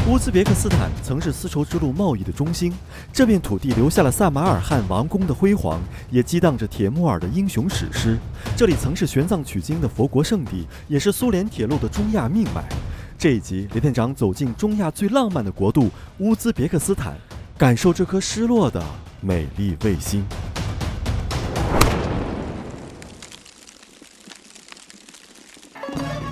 乌兹别克斯坦曾是丝绸之路贸易的中心，这片土地留下了萨马尔汗王宫的辉煌，也激荡着铁木尔的英雄史诗。这里曾是玄奘取经的佛国圣地，也是苏联铁路的中亚命脉。这一集，雷店长走进中亚最浪漫的国度乌兹别克斯坦，感受这颗失落的美丽卫星。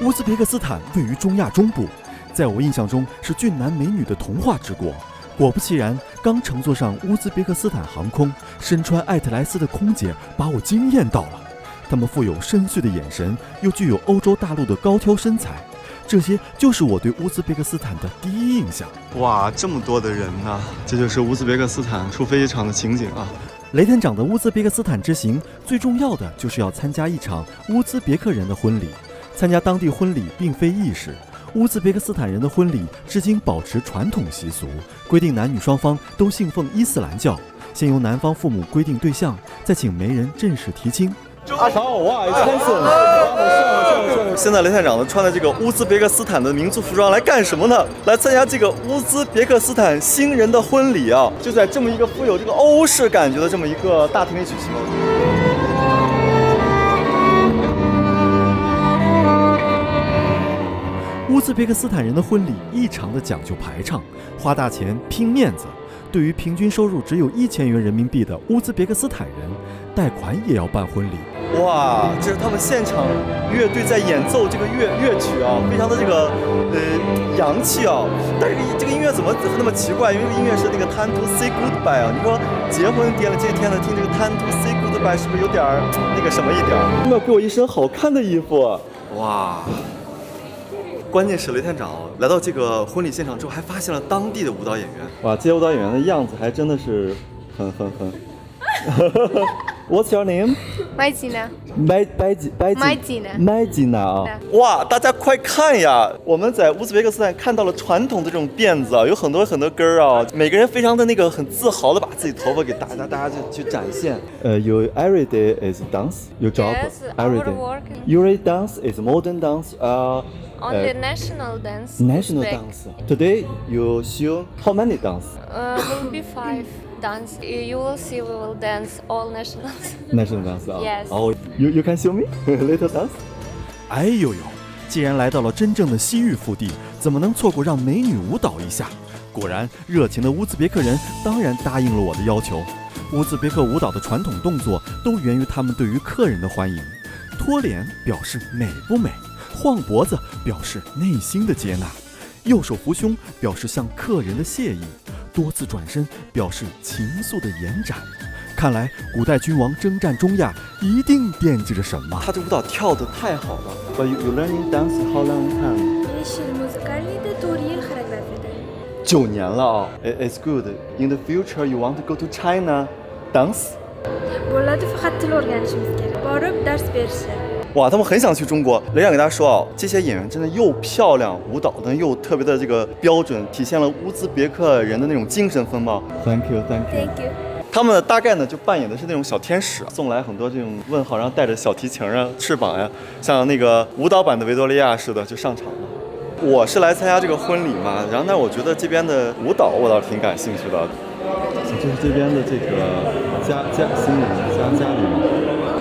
乌兹别克斯坦位于中亚中部，在我印象中是俊男美女的童话之国。果不其然，刚乘坐上乌兹别克斯坦航空，身穿艾特莱斯的空姐把我惊艳到了。她们富有深邃的眼神，又具有欧洲大陆的高挑身材，这些就是我对乌兹别克斯坦的第一印象。哇，这么多的人呐！这就是乌兹别克斯坦出飞机场的情景啊！雷店长的乌兹别克斯坦之行，最重要的就是要参加一场乌兹别克人的婚礼。参加当地婚礼并非易事，乌兹别克斯坦人的婚礼至今保持传统习俗，规定男女双方都信奉伊斯兰教，先由男方父母规定对象，再请媒人正式提亲。阿潮，哇 ，expensive！ 现在雷探长呢穿的这个乌兹别克斯坦的民族服装来干什么呢？来参加这个乌兹别克斯坦新人的婚礼啊！就在这么一个富有这个欧式感觉的这么一个大厅里举行。乌兹别克斯坦人的婚礼异常的讲究排场，花大钱拼面子。对于平均收入只有1000元人民币的乌兹别克斯坦人，贷款也要办婚礼。哇，这是他们现场乐队在演奏这个乐曲啊，非常的这个洋气啊。但是这个音乐怎么那么奇怪？因为这个音乐是那个 Time to Say Goodbye 啊。你说结婚典礼这一天呢，听这个 Time to Say Goodbye 是不是有点那个什么一点？他们要给我一身好看的衣服。哇！关键是雷探长来到这个婚礼现场之后，还发现了当地的舞蹈演员。哇，这些舞蹈演员的样子还真的是很。What's your name? Majdina. Majdina 啊！哇，大家快看呀！我们在乌兹别克斯坦看到了传统的这种辫子啊，有很多根儿啊，每个人非常的那个很自豪的把自己头发给大家就去展现。You every day is dance. Your job every day. Your dance is modern dance. On the national dance. National dance. Today you show how many dance? Will be 5 dance. You will see we will dance all nationals. National dance 啊。Yes. Oh, you can show me little dance. 哎呦呦，既然来到了真正的西域腹地，怎么能错过让美女舞蹈一下？果然，热情的乌兹别克人当然答应了我的要求。乌兹别克舞蹈的传统动作都源于他们对于客人的欢迎。托脸表示美不美，晃脖子表示内心的接纳，右手扶胸表示向客人的谢意，多次转身表示情愫的延展。看来古代君王征战中亚一定惦记着什么。他这舞蹈跳得太好了。But you learning dance how long time? 9年了啊。It's good. In the future, you want to go to China, dance? 哇，他们很想去中国。雷长给大家说啊，这些演员真的又漂亮，舞蹈呢又特别的这个标准，体现了乌兹别克人的那种精神风貌。Thank you. 他们大概呢就扮演的是那种小天使，送来很多这种问号，然后带着小提琴啊、翅膀呀，像那个舞蹈版的维多利亚似的就上场了。我是来参加这个婚礼嘛，然后但我觉得这边的舞蹈我倒是挺感兴趣的。这是这边的这个新人家里人。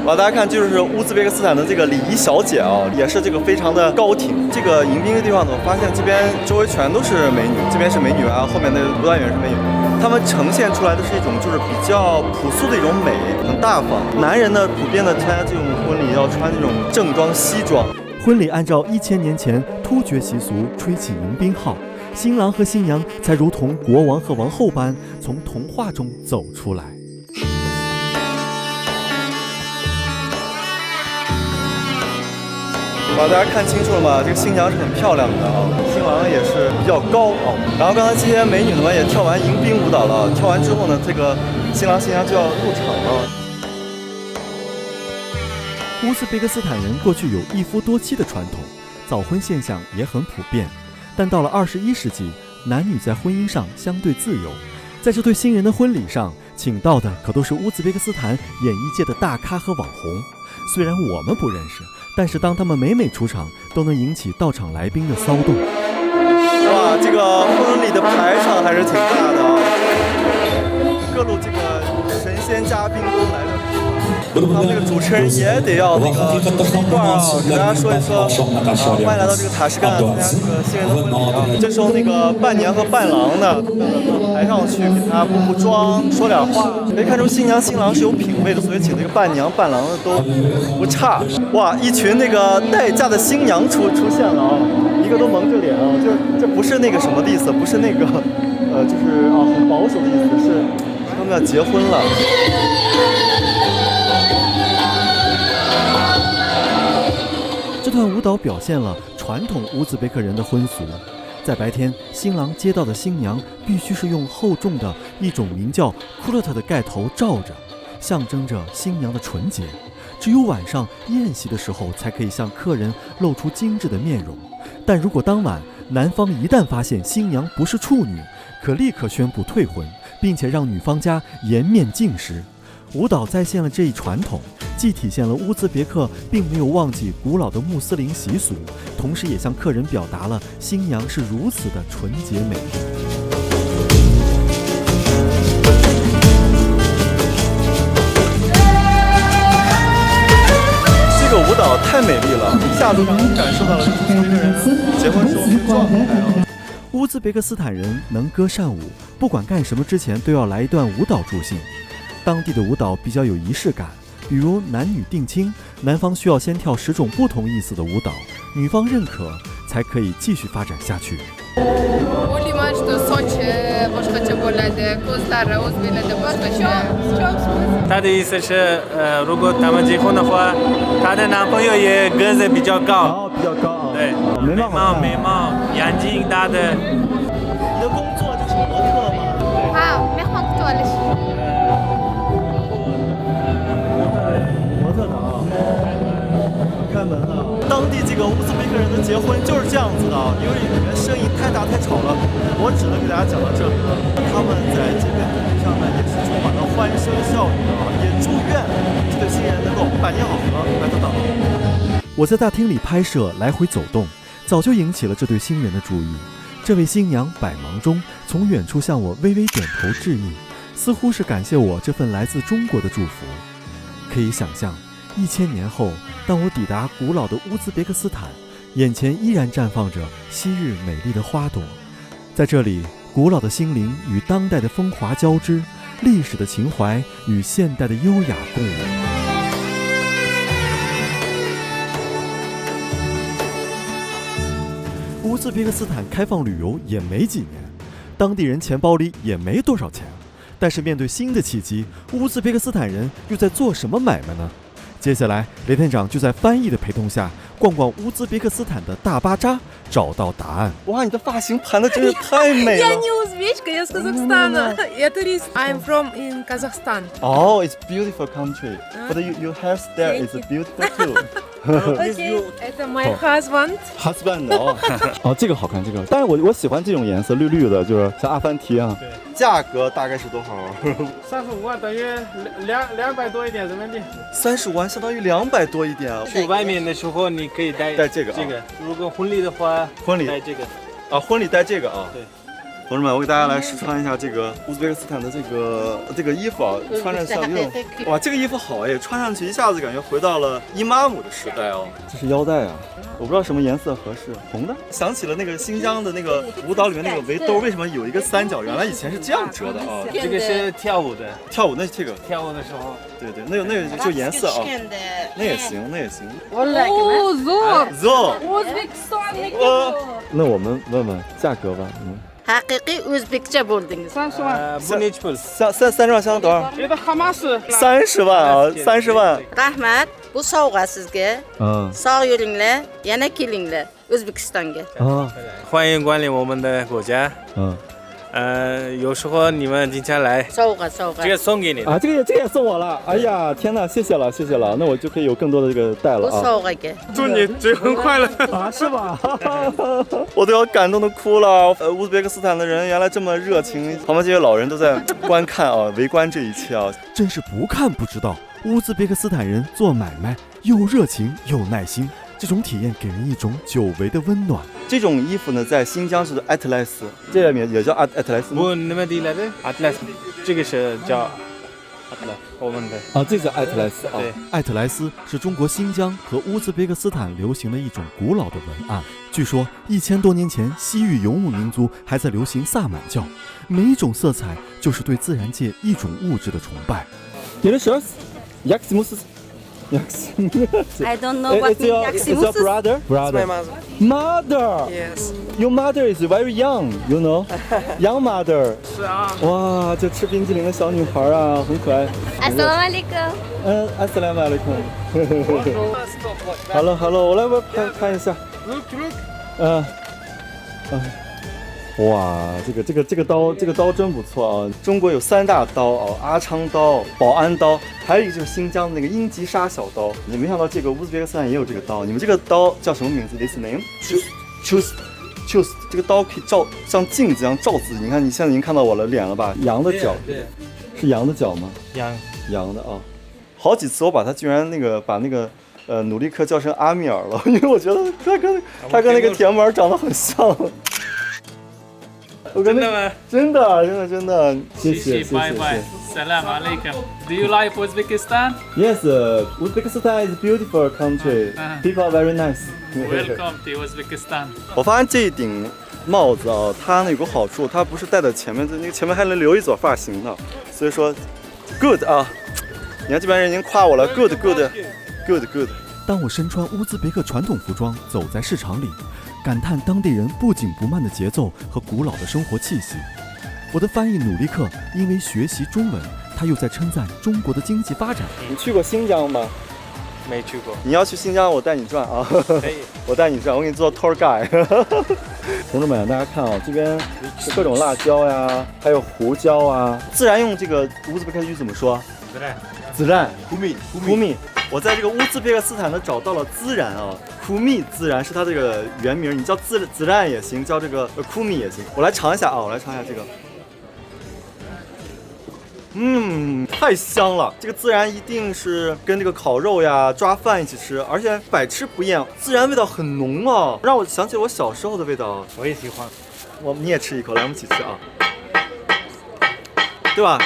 大家看，就是乌兹别克斯坦的这个礼仪小姐啊，也是这个非常的高挺。这个迎宾的地方呢，我发现这边周围全都是美女，这边是美女啊，后面的舞蹈演员是美女。他们呈现出来的是一种就是比较朴素的一种美，很大方。男人呢，普遍的参加这种婚礼要穿这种正装西装。婚礼按照1000年前突厥习俗吹起迎宾号，新郎和新娘才如同国王和王后般从童话中走出来。大家看清楚了吗？这个新娘是很漂亮的啊，新郎也是比较高啊。然后刚才这些美女们也跳完迎宾舞蹈了，跳完之后呢，这个新郎新娘就要入场了。乌兹别克斯坦人过去有一夫多妻的传统，早婚现象也很普遍。但到了21世纪，男女在婚姻上相对自由。在这对新人的婚礼上，请到的可都是乌兹别克斯坦演艺界的大咖和网红。虽然我们不认识，但是当他们每出场，都能引起到场来宾的骚动。哇，这个婚礼排场还是挺大的啊，各路这个神仙嘉宾都来了。他们那个主持人也得要那个主持一段啊，给大家说一说欢迎来到这个塔什干参加这个新人的婚礼啊。这时候那个伴娘和伴郎呢，到台上去给他补妆，说点话。可以看出新娘新郎是有品位的，所以请这个伴娘伴郎的都不差。哇，一群那个待嫁的新娘出现了啊，一个都蒙着脸啊，这不是那个什么的意思，不是那个就是很保守的意思，是他们要结婚了。这段舞蹈表现了传统乌兹别克人的婚俗，在白天，新郎接到的新娘必须是用厚重的一种名叫库勒特的盖头罩着，象征着新娘的纯洁。只有晚上宴席的时候，才可以向客人露出精致的面容。但如果当晚男方一旦发现新娘不是处女，可立刻宣布退婚，并且让女方家颜面尽失。舞蹈再现了这一传统，既体现了乌兹别克并没有忘记古老的穆斯林习俗，同时也向客人表达了新娘是如此的纯洁美丽。这个舞蹈太美丽了，一下子让人感受到了乌兹别克人结婚时候的状态啊！乌兹别克斯坦人能歌善舞，不管干什么之前都要来一段舞蹈助兴。当地的舞蹈比较有仪式感，比如男女定亲，男方需要先跳10种不同意思的舞蹈，女方认可才可以继续发展下去。他的意思是，如果他们结婚的话，他的男朋友也个子比较高，比较高啊，对，眉毛，眼睛大的。你的工作就是模特吗？模特的啊，开门了。当地这个乌兹别克人的结婚就是这样子的，因为里面声音太大太吵了，我只能给大家讲到这里了。他们在这边土地上呢，也是充满了欢声笑语啊，也祝愿这对新人能够百年好合，白头到老。我在大厅里拍摄，来回走动，早就引起了这对新人的注意。这位新娘百忙中从远处向我微微点头致意，似乎是感谢我这份来自中国的祝福。可以想象，1000年后，当我抵达古老的乌兹别克斯坦，眼前依然绽放着昔日美丽的花朵。在这里，古老的心灵与当代的风华交织，历史的情怀与现代的优雅共舞。乌兹别克斯坦开放旅游也没几年，当地人钱包里也没多少钱，但是面对新的契机，乌兹别克斯坦人又在做什么买卖呢？接下来，雷店长就在翻译的陪同下，逛逛乌兹别克斯坦的大巴扎，找到答案。哇，你的发型盘的真是太美了！ Я не узбечка, я с Казахстана. Я турист. I'm from in Kazakhstan. Oh, it's beautiful country, but your hairstyle is beautiful too. Okay. Это my husband. Husband 哦，这个好看，这个。但是我喜欢这种颜色，绿绿的，就是像阿凡提啊。对。价格大概是多少35万等于200多一点人民币。35万相当于200多一点啊。去外面的时候你可以戴这个。如果婚礼的话，婚礼戴这个。啊，婚礼戴这个啊。对。同志们，我给大家来试穿一下这个乌兹别克斯坦的这个衣服啊，穿着像这种，哇，这个衣服好哎，穿上去一下子感觉回到了伊玛目的时代哦。这是腰带啊，我不知道什么颜色合适，红的。想起了那个新疆的那个舞蹈里面那个围兜，为什么有一个三角？原来以前是这样折的啊。这个是跳舞的，跳舞那这个跳舞的时候，对，那个就颜色啊，那也行。Oh, zor. Zor. Uzbekistan. 那我们问问价格吧。Haqiqiy O'zbekcha bo'ldingiz. 不need pull。 30万相当多少？30万啊，30万。Rahmat, bu sovg'a sizga. Sog' yuringlar, yana kelinglar O'zbekistonga. 欢迎光临我们的国家。有时候你们经常来，这个送给你啊，这个也送我了。哎呀，天哪，谢谢了。那我就可以有更多的这个带了啊。祝你结婚快乐啊，是吧？我都要感动的哭了。乌兹别克斯坦的人原来这么热情，旁边这些老人都在观看啊，围观这一切啊，真是不看不知道，乌兹别克斯坦人做买卖又热情又耐心。这种体验给人一种久违的温暖。这种衣服呢，在新疆是艾特莱斯，这里面也叫艾特莱斯。不，那么地来的阿特莱斯，这个是叫阿特莱斯，我们的啊，这个叫艾特莱斯啊。对，艾特莱斯是中国新疆和乌兹别克斯坦流行的一种古老的文案。据说1000多年前，西域游牧民族还在流行萨满教，每一种色彩就是对自然界一种物质的崇拜。I don't know what means It's your brother? It's my mother. Mother. Yes. Your mother is very young, you know? Young mother. 是啊。哇，这吃冰淇淋的小女孩啊，很可爱。Assalamualaikum. 阿斯兰马雷孔。Hello， 我来看一下。哇，这个刀真不错啊！中国有3大刀哦，阿昌刀、保安刀，还有一个就是新疆的那个英吉沙小刀。你没想到这个乌兹别克斯坦也有这个刀，你们这个刀叫什么名字 ？This name? Choose。这个刀可以照像镜子一样照自己。你看，你现在已经看到我的脸了吧？羊的脚，对，是羊的脚吗？羊的啊。好几次我把他居然把那个努力克叫成阿米尔了，因为我觉得他跟那个铁门长得很像。真的吗？真的，谢谢。Salam alaikum. Do you like Uzbekistan? Yes, Uzbekistan is a beautiful country. People are very nice. Welcome to Uzbekistan. 我发现这一顶帽子啊，它有个好处，它不是戴在前面的，那个前面还能留一撮发型呢。所以说 ，good 啊！你看这边人已经夸我了 ，good。当我身穿乌兹别克传统服装走在市场里，感叹当地人不紧不慢的节奏和古老的生活气息。我的翻译努力克因为学习中文，他又在称赞中国的经济发展。你去过新疆吗？没去过。你要去新疆，我带你转啊！可以，我带你转，我给你做 tour guide。同志们，大家看啊，这边是各种辣椒呀，还有胡椒啊。自然用这个乌兹别克语怎么说？孜然。库米。我在这个乌兹别克斯坦呢找到了孜然啊，库米孜然是它这个原名，你叫孜然也行，叫这个库米也行。我来尝一下啊，这个。太香了！这个孜然一定是跟这个烤肉呀、抓饭一起吃，而且百吃不厌。孜然味道很浓啊，让我想起了我小时候的味道。我也喜欢。你也吃一口，来，我们一起吃啊，对吧？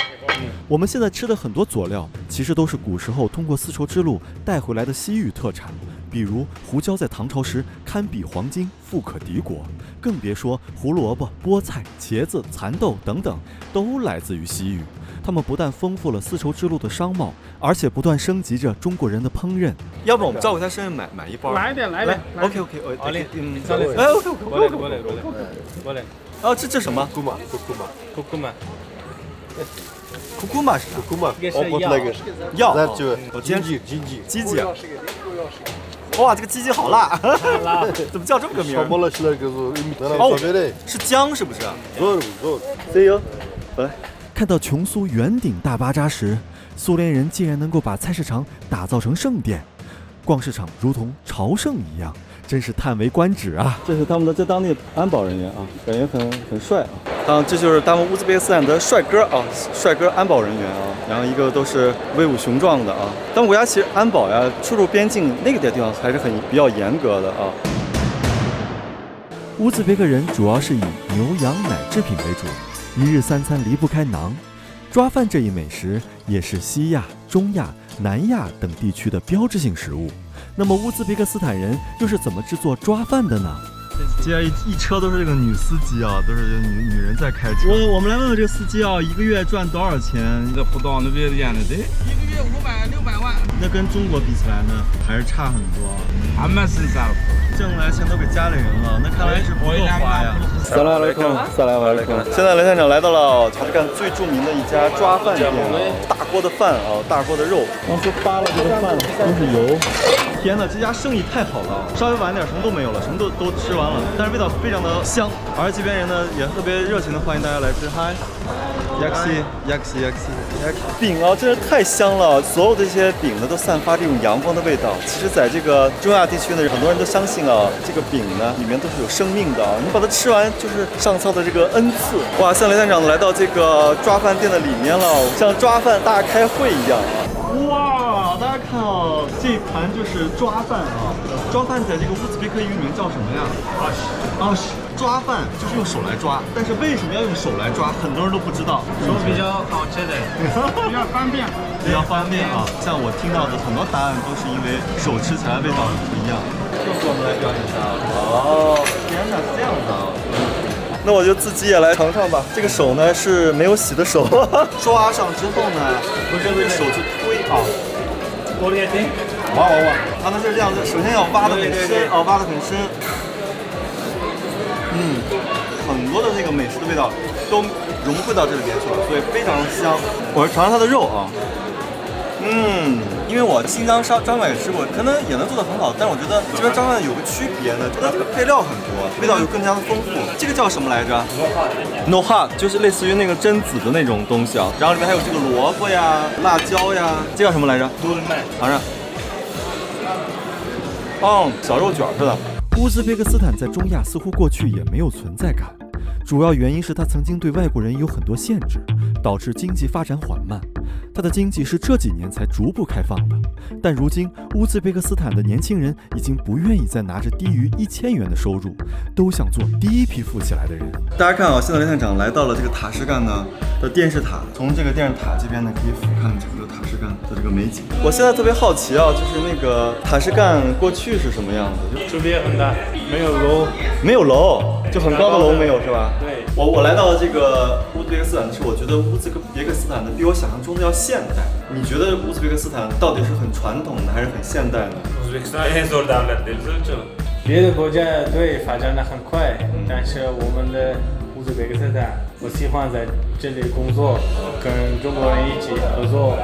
我们现在吃的很多佐料，其实都是古时候通过丝绸之路带回来的西域特产。比如胡椒在唐朝时堪比黄金，富可敌国，更别说胡萝卜、菠菜、茄子、蚕豆等等，都来自于西域。它们不但丰富了丝绸之路的商贸，而且不断升级着中国人的烹饪。要不然我们照顾他身上买一包。来点。OK， 好嘞，过来。啊，这什么？库玛是啥？药。我煎鸡鸡。哇，这个鸡鸡好辣！怎么叫这么个名？哦，是姜是不是？See you。来。看到琼苏圆顶大巴扎时，苏联人竟然能够把菜市场打造成圣殿，逛市场如同朝圣一样，真是叹为观止啊！这是他们的当地安保人员啊，感觉很帅啊。这就是他们乌兹别克斯坦的帅哥啊，帅哥安保人员啊，然后一个都是威武雄壮的啊。他们国家其实安保呀，出入边境那个地方还是比较严格的啊。乌兹别克人主要是以牛羊奶制品为主。一日3餐离不开馕，抓饭这一美食也是西亚、中亚、南亚等地区的标志性食物。那么乌兹别克斯坦人又是怎么制作抓饭的呢？接下来一车都是这个女司机啊，都是女人在开车。我们来问问这个司机啊，一个月赚多少钱？这不到那边的样子，一个月500、600万。那跟中国比起来呢，还是差很多。他们身上挣来钱都给家里人了，那看来是不够花呀。萨拉瓦雷孔。现在雷探长来到了查干最著名的一家抓饭店，大锅的饭啊，大锅的肉。当时扒了这个饭都是油。天哪，这家生意太好了，稍微晚点什么都没有了，什么都吃完了，但是味道非常的香，而这边人呢也特别热情的欢迎大家来吃。嗨，亚克西，饼啊，真是太香了，所有的这些饼呢都散发这种阳光的味道。其实在这个中亚地区呢，很多人都相信啊，这个饼呢里面都是有生命的，你把它吃完就是上苍的这个恩赐。哇，像雷探长来到这个抓饭店的里面了，像抓饭大开会一样啊！哇！哇，大家看哦，这一盘就是抓饭啊，抓饭在这个乌兹别克语里面叫什么呀？抓饭就是用手来抓，但是为什么要用手来抓？很多人都不知道。手比较好吃的，比较方便。比较方便啊。像我听到的很多答案都是因为手吃起来味道很不一样。就是我们来表演一下哦，天哪，是这样的啊。那我就自己也来尝尝吧。这个手呢是没有洗的手，抓上之后呢，不是用这个手去推啊。锅里听。哇！它们是这样子，首先要挖得很深啊，挖得很深。很多的那个美食的味道都融汇到这里面去了，所以非常香。我尝尝它的肉啊，因为我新疆烧张饭也吃过，可能也能做得很好，但是我觉得这边张饭有个区别呢，它的配料很多，味道又更加的丰富。这个叫什么来着 ？Nohad， 就是类似于那个榛子的那种东西啊，然后里面还有这个萝卜呀、辣椒呀，这叫什么来着？尝尝。小肉卷似的。乌兹别克斯坦在中亚似乎过去也没有存在感，主要原因是它曾经对外国人有很多限制，导致经济发展缓慢。它的经济是这几年才逐步开放的，但如今乌兹别克斯坦的年轻人已经不愿意再拿着低于1000元的收入，都想做第一批富起来的人。大家看啊，现在雷探长来到了这个塔什干呢的电视塔，从这个电视塔这边呢可以俯瞰整个塔什干的这个美景。我现在特别好奇啊，就是那个塔什干过去是什么样子？区别很大，没有楼，没有楼，就很高的楼没有是吧？对。我来到这个乌兹别克斯坦的时候，我觉得乌兹别克斯坦的比我想象中的要现代。你觉得乌兹别克斯坦到底是很传统的还是很现代呢？别的国家对发展的很快，但是我们的乌兹别克斯坦，我喜欢在这里工作，跟中国人一起合作。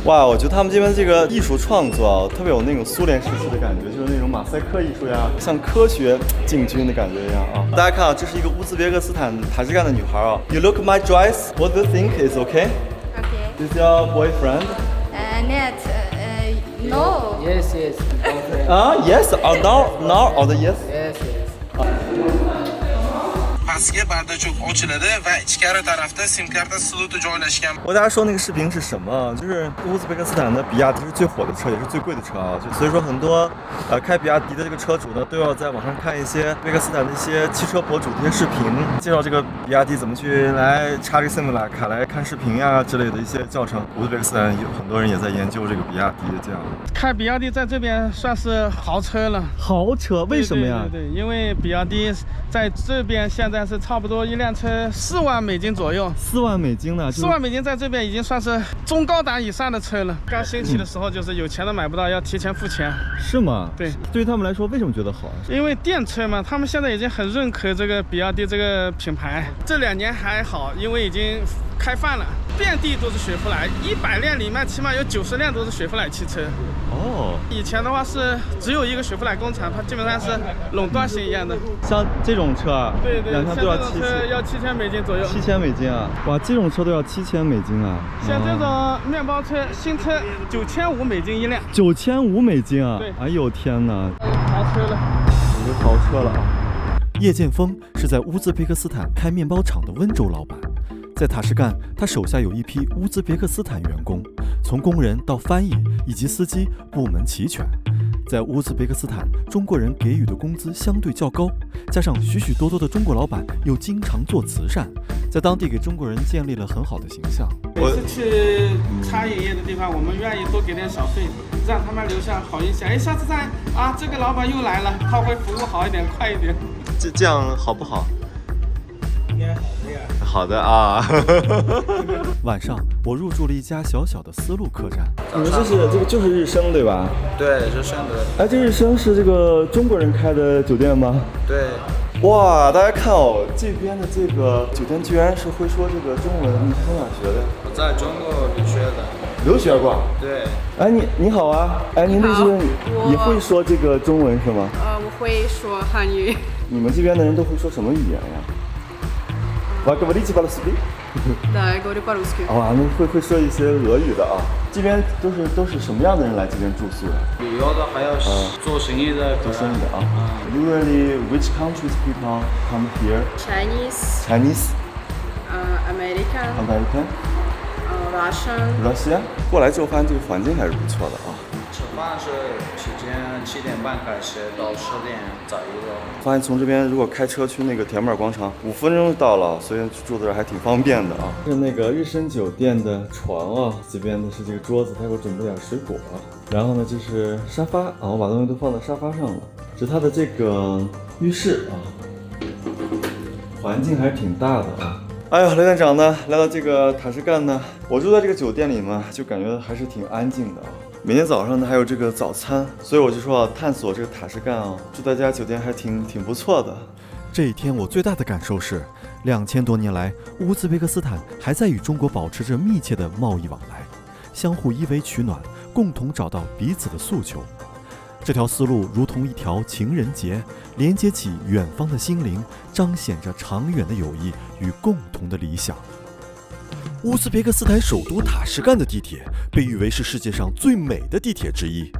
哇，我觉得他们这边这个艺术创作啊，特别有那种苏联时期的感觉，就是那种马赛克艺术呀，像科学进军的感觉一样啊。大家看啊，这是一个乌兹别克斯坦塔什干的女孩啊。You look my dress. What do you think is okay? Okay. Is your boyfriend? Net. No. Yes. Yes. Now or the yes? Yes. pastga bardachok ochiladi va ichkari tarafda sim karta sluti joylashgan. 我给大家说那个视频是什么？就是乌兹别克斯坦的比亚迪是最火的车，也是最贵的车啊。所以说很多开比亚迪的这个车主呢，都要在网上看一些乌兹别克斯坦的一些汽车博主的一些视频，介绍这个比亚迪怎么去来插这个 SIM 卡来看视频呀之类的一些教程。乌兹别克斯坦有很多人也在研究这个比亚迪这样。开比亚迪在这边算是豪车了。豪车？为什么呀？对，因为比亚迪在这边现在是差不多一辆车4万美金左右。4万美金呢？ 4万美金在这边已经算是中高档以上的车了。刚兴起的时候就是有钱的买不到，要提前付钱。是吗？对，对于他们来说，为什么觉得好啊？因为电车嘛，他们现在已经很认可这个比亚迪这个品牌。这2年还好，因为已经开放了，遍地都是雪佛兰，100辆里面起码有90辆都是雪佛兰汽车。哦，以前的话是只有一个雪佛兰工厂，它基本上是垄断性一样的。像这种车啊，对，两趟都要7000美金左右。7000美金啊！哇，这种车都要7000美金啊！像这种面包车新车9500美金一辆。9500美金啊！对，哎呦天哪！豪车了，有豪车了啊！叶剑锋是在乌兹别克斯坦开面包厂的温州老板。在塔什干，他手下有一批乌兹别克斯坦员工，从工人到翻译以及司机，部门齐全。在乌兹别克斯坦，中国人给予的工资相对较高，加上许许多多的中国老板又经常做慈善，在当地给中国人建立了很好的形象。每次去餐饮业的地方，我们愿意多给点小费，让他们留下好印象。哎，下次再啊，这个老板又来了，他会服务好一点，快一点。这样好不好？应该好的呀。好的啊。晚上，我入住了一家小小的丝路客栈。你们这个就是日升对吧？对，日升的。哎，这日升是这个中国人开的酒店吗？对。哇，大家看哦，这边的这个酒店居然是会说这个中文，你是从哪学的？我在中国留学的。留学过？对。哎，你好啊！哎，您这是也会说这个中文是吗？我会说汉语。你们这边的人都会说什么语言呀？Вы говорите по-русски? Да, я говорю по-русски. 啊，那会说一些俄语的啊。这边都是什么样的人来这边住宿呀？旅游的，还有做生意的。做生意的啊。Usually, which countries people come here? Chinese. Chinese. American. American. Russia， 过来之后发现这个环境还是不错的啊。吃饭是时间7点半开始到10点左右。发现从这边如果开车去那个田木尔广场，5分钟就到了，所以住在这儿还挺方便的啊。是那个日升酒店的床啊，这边的是这个桌子，他给我准备点水果啊。然后呢，这是沙发啊，我把东西都放在沙发上了。这是它的这个浴室啊，环境还是挺大的啊。哎呦，雷店长呢，来到这个塔什干呢，我住在这个酒店里嘛，就感觉还是挺安静的啊。每天早上呢还有这个早餐，所以我就说啊，探索这个塔什干啊，住在这家酒店还挺不错的。这一天我最大的感受是，2000多年来，乌兹别克斯坦还在与中国保持着密切的贸易往来，相互依偎取暖，共同找到彼此的诉求。这条思路如同一条情人节，连接起远方的心灵，彰显着长远的友谊与共同的理想。乌兹别克斯坦首都塔什干的地铁被誉为是世界上最美的地铁之一。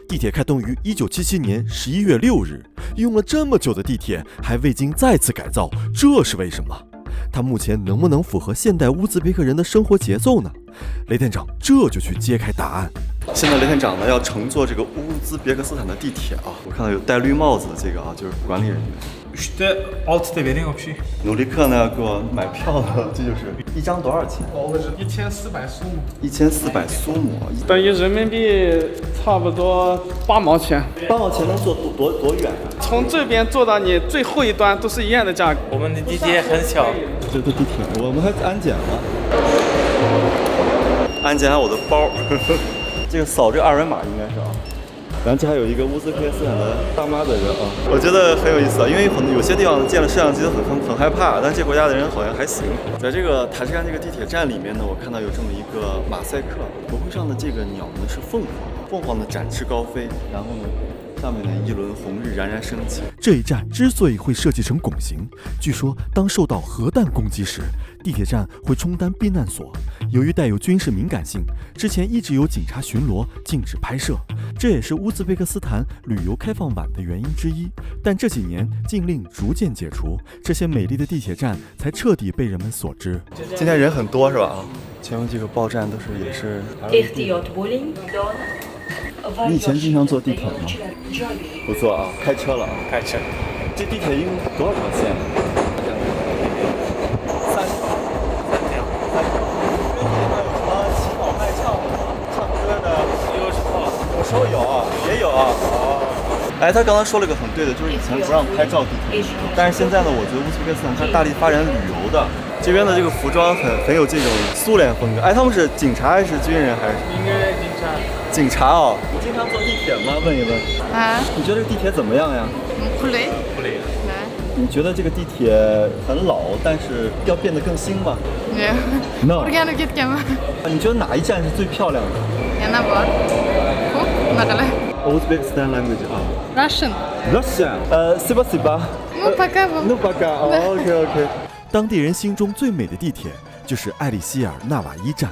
地铁开动于1977年11月6日，用了这么久的地铁还未经再次改造，这是为什么？它目前能不能符合现代乌兹别克人的生活节奏呢？雷店长这就去揭开答案。现在雷店长呢要乘坐这个乌兹别克斯坦的地铁啊，我看到有戴绿帽子的这个啊，就是管理人员。努力克呢要给我买票的，这就是一张多少钱1400苏姆？1400苏姆，等于人民币差不多8毛钱。8毛钱能坐多远啊？从这边坐到你最后一端都是一样的价格。我们的地铁很小，这地铁我们还安检了，安检了我的包，这个扫这个2维码应该是啊。然后这还有一个乌兹别克斯坦的大妈在这啊，我觉得很有意思啊，因为有些地方见了摄像机都很害怕，但这国家的人好像还行。在这个塔什干这个地铁站里面呢，我看到有这么一个马赛克，头盔上的这个鸟呢是凤凰，凤凰呢展翅高飞，然后呢上面的一轮红日冉冉升起。这一站之所以会设计成拱形，据说当受到核弹攻击时，地铁站会充当避难所。由于带有军事敏感性，之前一直有警察巡逻，禁止拍摄，这也是乌兹别克斯坦旅游开放晚的原因之一。但这几年禁令逐渐解除，这些美丽的地铁站才彻底被人们所知。今天人很多是吧？啊，前面这个报站都是也是。你以前经常坐地铁吗？不坐啊，开车了啊。开车。这地铁一共多少条线？3条。有什么祈祷卖唱的吗？唱歌的有时候有啊，也有啊。哎，他刚才说了个很对的，就是以前不让拍照地铁，但是现在呢，我觉得乌兹别克斯坦它大力发展旅游的。这边的这个服装很有这种苏联风格。哎，他们是警察还是军人还是？应该警察。警察哦，你经常坐地铁吗？问一问。啊？你觉得这个地铁怎么样呀？不累。你觉得这个地铁很老，但是要变得更新吗 ？No。你觉得哪一站是最漂亮的？Uzbekistan language 啊。Russian。Спасибо。Ну пока。OK。当地人心中最美的地铁就是艾里希尔纳瓦伊站。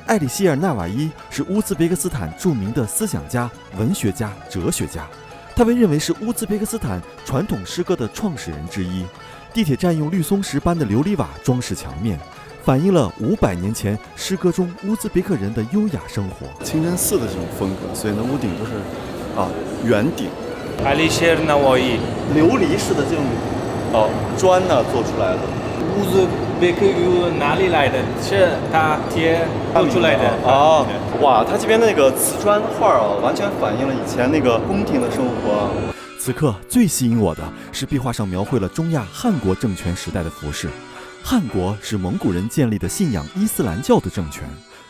艾里希尔纳瓦伊是乌兹别克斯坦著名的思想家、文学家、哲学家，他被认为是乌兹别克斯坦传统诗歌的创始人之一。地铁站用绿松石般的琉璃瓦装饰墙面，反映了500年前诗歌中乌兹别克人的优雅生活。清真寺的这种风格，所以呢屋顶都是圆顶。艾里希尔纳瓦伊琉璃式的这种砖呢做出来的。乌兹别克语哪里来的？是它铁做出来的啊！哇，它这边那个瓷砖画啊，完全反映了以前那个宫廷的生活。此刻最吸引我的是壁画上描绘了中亚汗国政权时代的服饰。汗国是蒙古人建立的信仰伊斯兰教的政权，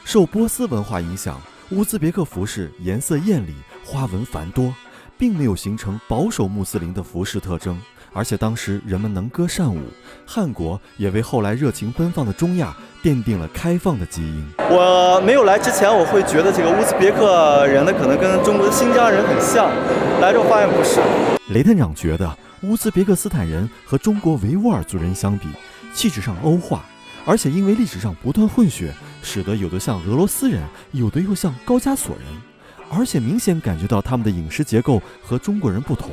受波斯文化影响，乌兹别克服饰颜色艳丽，花纹繁多，并没有形成保守穆斯林的服饰特征。而且当时人们能歌善舞，汗国也为后来热情奔放的中亚奠定了开放的基因。我没有来之前，我会觉得这个乌兹别克人呢，可能跟中国的新疆人很像，来之后发现不是。雷探长觉得乌兹别克斯坦人和中国维吾尔族人相比，气质上欧化，而且因为历史上不断混血，使得有的像俄罗斯人，有的又像高加索人，而且明显感觉到他们的饮食结构和中国人不同。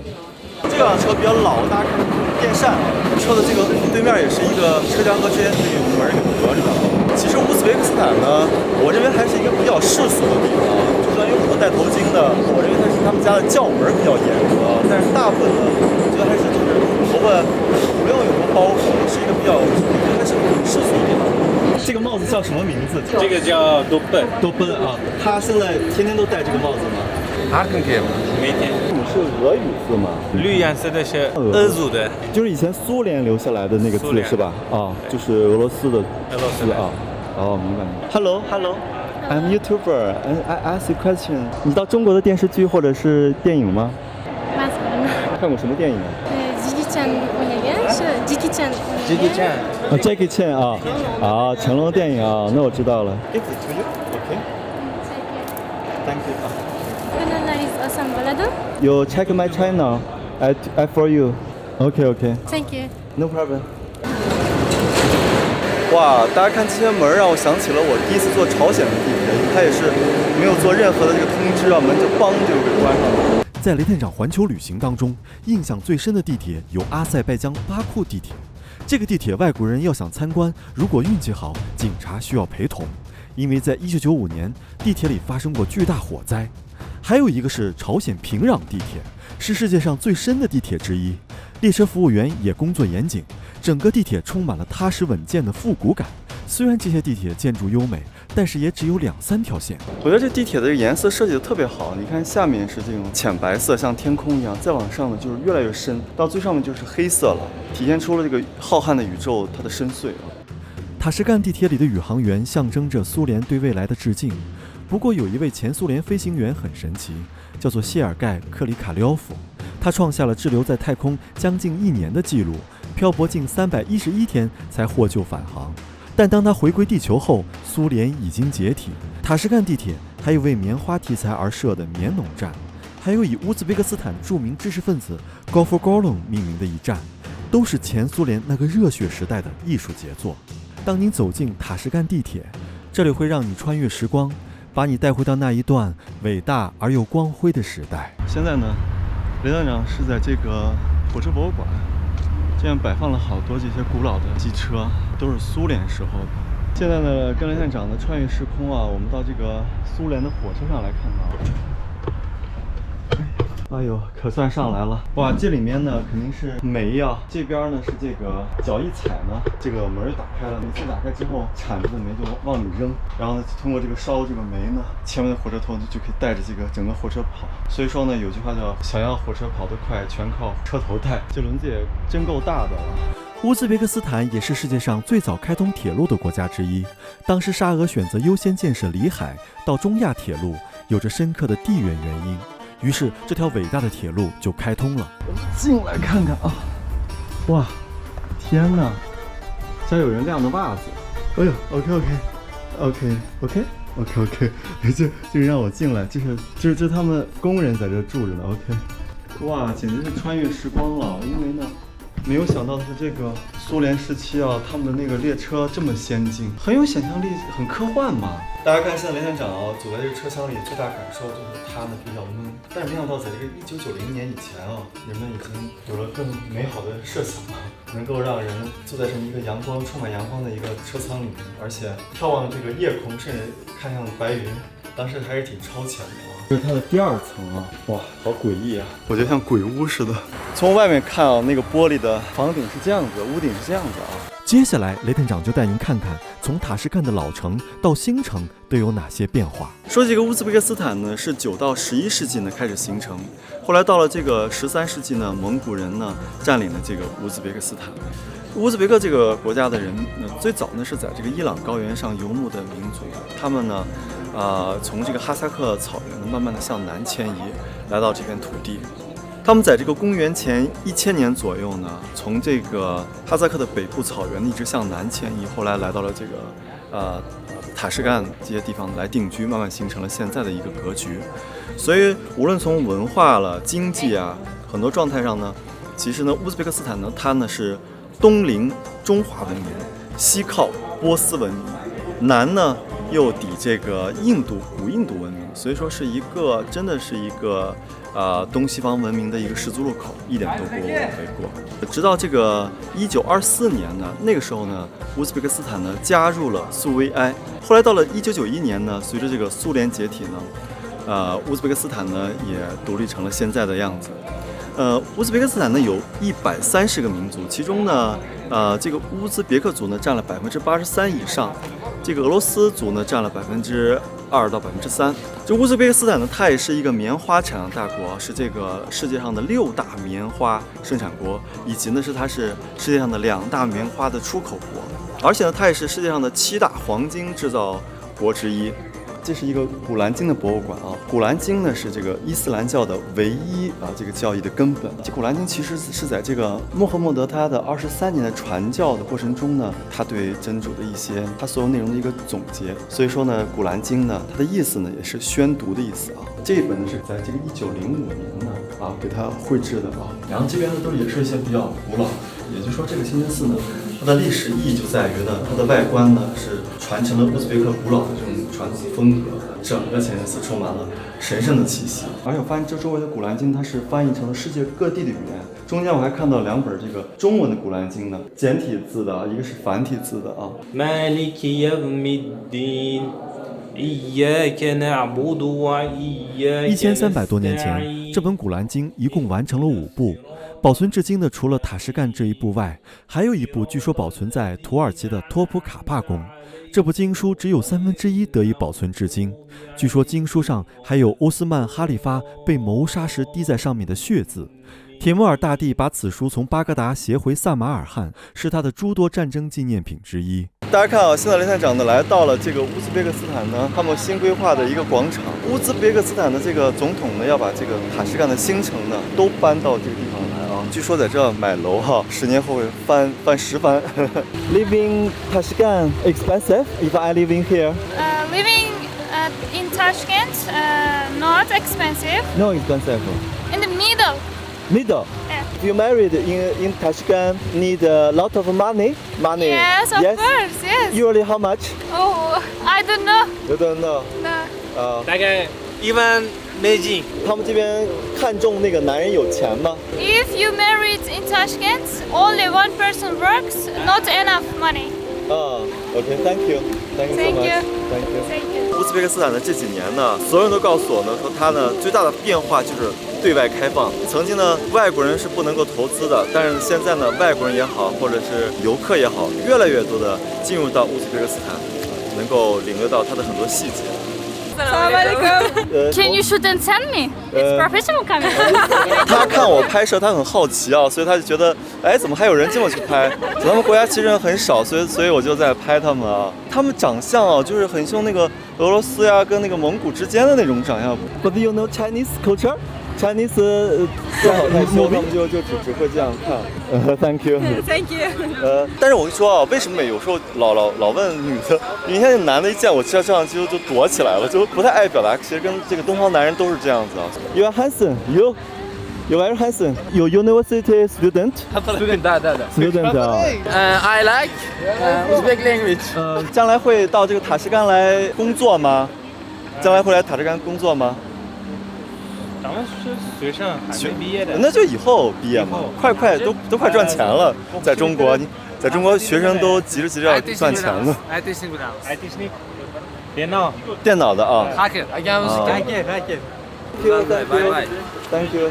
这辆车比较老，大家看电扇啊，车的这个对面也是一个车厢和之间这个门给隔着的。其实乌兹别克斯坦坦呢，我认为还是一个比较世俗的地方，就算有很多戴头巾的，我认为它是他们家的教门比较严格，但是大部分呢，我觉得还是就是头发不用有什么包袱，是一个比较，我觉得还是很世俗的地方。这个帽子叫什么名字？这个叫多笨啊！他现在天天都戴这个帽子吗？每天。你是俄语字吗？绿颜色的是俄族的，就是以前苏联留下来的那个字是吧？啊，就是俄罗斯的字啊。哦，明白。Hello，I'm YouTuber and I ask you question。你知道中国的电视剧或者是电影吗？看过什么电影？Jackie Chan 啊，成龙电影啊，那我知道了。Give it to you, okay? Thank you. You check my channel, I for you. Okay. Thank you. No problem. 哇，大家看这些门让我想起了我第一次坐朝鲜的地铁，它也是没有做任何的这个通知啊，门就梆就给关上了。在雷探长环球旅行当中，印象最深的地铁有阿塞拜疆巴库地铁。这个地铁外国人要想参观，如果运气好，警察需要陪同，因为在1995年地铁里发生过巨大火灾。还有一个是朝鲜平壤地铁，是世界上最深的地铁之一，列车服务员也工作严谨，整个地铁充满了踏实稳健的复古感。虽然这些地铁建筑优美，但是也只有2-3条线。我觉得这地铁的颜色设计的特别好，你看下面是这种浅白色，像天空一样，再往上呢就是越来越深，到最上面就是黑色了，体现出了这个浩瀚的宇宙它的深邃啊。塔什干地铁里的宇航员象征着苏联对未来的致敬。不过有一位前苏联飞行员很神奇，叫做谢尔盖·克里卡廖夫，他创下了滞留在太空将近1年的记录，漂泊近311天才获救返航。但当他回归地球后，苏联已经解体。塔什干地铁还有为棉花题材而设的棉农站，还有以乌兹别克斯坦著名知识分子高夫高隆命名的一站，都是前苏联那个热血时代的艺术杰作。当你走进塔什干地铁，这里会让你穿越时光，把你带回到那一段伟大而又光辉的时代。现在呢，雷探长是在这个火车博物馆，这样摆放了好多这些古老的机车，都是苏联时候的。现在呢，跟雷探长的穿越时空啊，我们到这个苏联的火车上来看到。哎呦，可算上来了！哇，这里面呢肯定是煤呀，这边呢是这个脚一踩呢，这个门就打开了。每次打开之后，铲子的煤就往里扔，然后呢通过这个烧这个煤呢，前面的火车头就可以带着这个整个火车跑。所以说呢，有句话叫“想要火车跑得快，全靠车头带”。这轮子也真够大的了。乌兹别克斯坦也是世界上最早开通铁路的国家之一。当时沙俄选择优先建设里海到中亚铁路，有着深刻的地缘原因。于是这条伟大的铁路就开通了。我们进来看看啊！哇，天哪！家有人晾的袜子。哎呦 ，OK，这个让我进来，这是他们工人在这住着呢。OK， 哇，简直是穿越时光了。因为呢，没有想到的是这个苏联时期啊，他们的那个列车这么先进，很有想象力，很科幻嘛。大家看现在雷探长啊，走在这个车厢里，最大感受就是它呢比较闷，但是没想到在这个1990年以前啊，人们已经有了更美好的设想了，能够让人坐在这么一个充满阳光的一个车舱里面，而且眺望这个夜空，甚至看向白云，当时还是挺超前的啊。这是它的第2层啊，哇，好诡异啊！我觉得像鬼屋似的。从外面看啊，那个玻璃的房顶是这样子，屋顶是这样子啊。接下来，雷探长就带您看看从塔什干的老城到新城都有哪些变化。说这个乌兹别克斯坦呢，是9到11世纪呢开始形成，后来到了这个13世纪呢，蒙古人呢占领了这个乌兹别克斯坦。乌兹别克这个国家的人呢，最早呢是在这个伊朗高原上游牧的民族，他们呢，从这个哈萨克草原慢慢的向南迁移，来到这片土地。他们在这个公元前1000年左右呢，从这个哈萨克的北部草原一直向南迁移，后来来到了这个塔什干这些地方来定居，慢慢形成了现在的一个格局。所以无论从文化了、经济啊很多状态上呢，其实呢乌兹别克斯坦呢它呢是东临中华文明，西靠波斯文明，南呢又抵这个古印度文明，所以说是一个真的是一个东西方文明的一个十字路口，一点都不为过。直到这个1924年呢，那个时候呢，乌兹别克斯坦呢加入了苏维埃。后来到了1991年呢，随着这个苏联解体呢，乌兹别克斯坦呢也独立成了现在的样子。乌兹别克斯坦呢有130个民族，其中呢，这个乌兹别克族呢占了83%以上，这个俄罗斯族呢占了2%到3%。这乌兹别克斯坦呢，它也是一个棉花产量大国，是这个世界上的6大棉花生产国，以及呢它是世界上的2大棉花的出口国，而且呢它也是世界上的7大黄金制造国之一。这是一个古兰经的博物馆啊。古兰经呢是这个伊斯兰教的唯一这个教义的根本。这古兰经其实是在这个穆罕默德他的23年的传教的过程中呢，他对真主的一些他所有内容的一个总结。所以说呢，古兰经呢它的意思呢也是宣读的意思啊。这一本呢是在这个1905年呢给它绘制的啊。然后这边呢都也是一些比较古老的，也就是说这个清真寺呢，它的历史意义就在于呢，它的外观呢是传承了乌兹别克古老的这种传统风格，整个清真寺充满了神圣的气息。而且我发现这周围的古兰经它是翻译成了世界各地的语言，中间我还看到2本这个中文的古兰经呢，简体字的，一个是繁体字的啊。1300多年前，这本古兰经一共完成了5部。保存至今的除了塔什干这一部外，还有一部据说保存在土耳其的托普卡帕宫。这部经书只有1/3得以保存至今。据说经书上还有欧斯曼哈里发被谋杀时滴在上面的血字。铁木尔大帝把此书从巴格达携回萨马尔罕，是他的诸多战争纪念品之一。大家看啊，现在雷探长呢来到了这个乌兹别克斯坦呢，他们新规划的一个广场。乌兹别克斯坦的这个总统呢，要把这个塔什干的新城呢都搬到这个地方来啊。据说在这买楼10年后会翻10番。Living Tashkent expensive if I living here? Living in Tashkent, not expensive. No expensive. In the middle. Middle. Yeah. If you married in Tashkent, need a lot of money. Yes, of course. Yes. Usually how much? Oh, I don't know. You don't know. No. 大概1万美金。他们这边看重那个男人有钱吗？ If you married in Tashkent, only one person works, not enough money. OK, thank you so much. Thank you. Thank you. 乌兹别克斯坦的这几年呢，所有人都告诉我呢，说它呢最大的变化就是对外开放。曾经呢，外国人是不能够投资的，但是现在呢，外国人也好，或者是游客也好，越来越多的进入到乌兹别克斯坦，能够领略到它的很多细节。Can you shoot and send me? It's professional camera. 他看我拍摄，他很好奇啊，所以他就觉得，哎，怎么还有人这么去拍？咱们国家其实人很少，所以我就在拍他们啊。他们长相啊，就是很像那个俄罗斯呀跟那个蒙古之间的那种长相。But you know Chinese culture? Chinese 不好害羞，他们就只会这样看。Thank you. Thank you. 但是我跟你说啊，为什么有时候老问女的，你看男的一见我这样就躲起来了，就不太爱表达。其实跟这个东方男人都是这样子啊。You are handsome. You very handsome. You university student? Student, 对。Student 啊。I like Uzbek language. 将来会到这个塔什干来工作吗？将来会来塔什干工作吗？咱们是学生，还没毕业的。那就以后毕业嘛，快都快赚钱了。在中国，在中国学生都急着要赚钱了。IT 电脑的啊。Hacker. Thank you.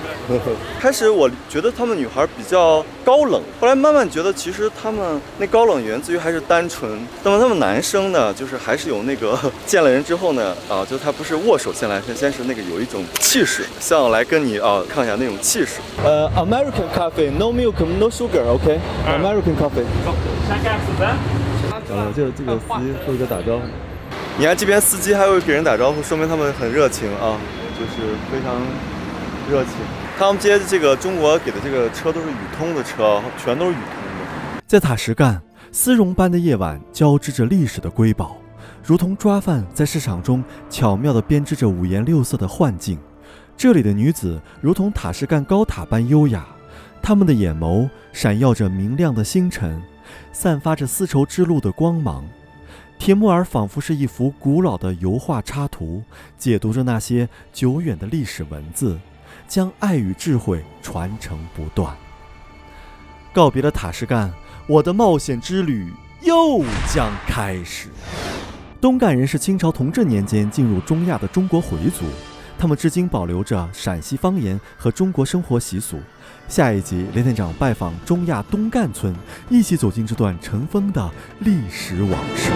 开始我觉得他们女孩比较高冷，后来慢慢觉得其实他们那高冷源自于还是单纯。那么他们男生呢，就是还是有那个见了人之后呢，就他不是握手先来，先是那个有一种气势，像来跟你看一下那种气势。American coffee, no milk, no sugar, OK? American coffee. 这个司机会给打招呼。你看这边司机还会给人打招呼，说明他们很热情啊，就是非常热情。他们接这个中国给的这个车都是宇通的车，全都是宇通的。在塔什干，丝绒般的夜晚交织着历史的瑰宝，如同抓犯在市场中巧妙地编织着五颜六色的幻境。这里的女子如同塔什干高塔般优雅，她们的眼眸闪耀着明亮的星辰，散发着丝绸之路的光芒。铁木尔仿佛是一幅古老的油画插图，解读着那些久远的历史文字，将爱与智慧传承不断。告别了塔什干，我的冒险之旅又将开始。东干人是清朝同治年间进入中亚的中国回族，他们至今保留着陕西方言和中国生活习俗。下一集，雷店长拜访中亚东干村，一起走进这段尘封的历史往事。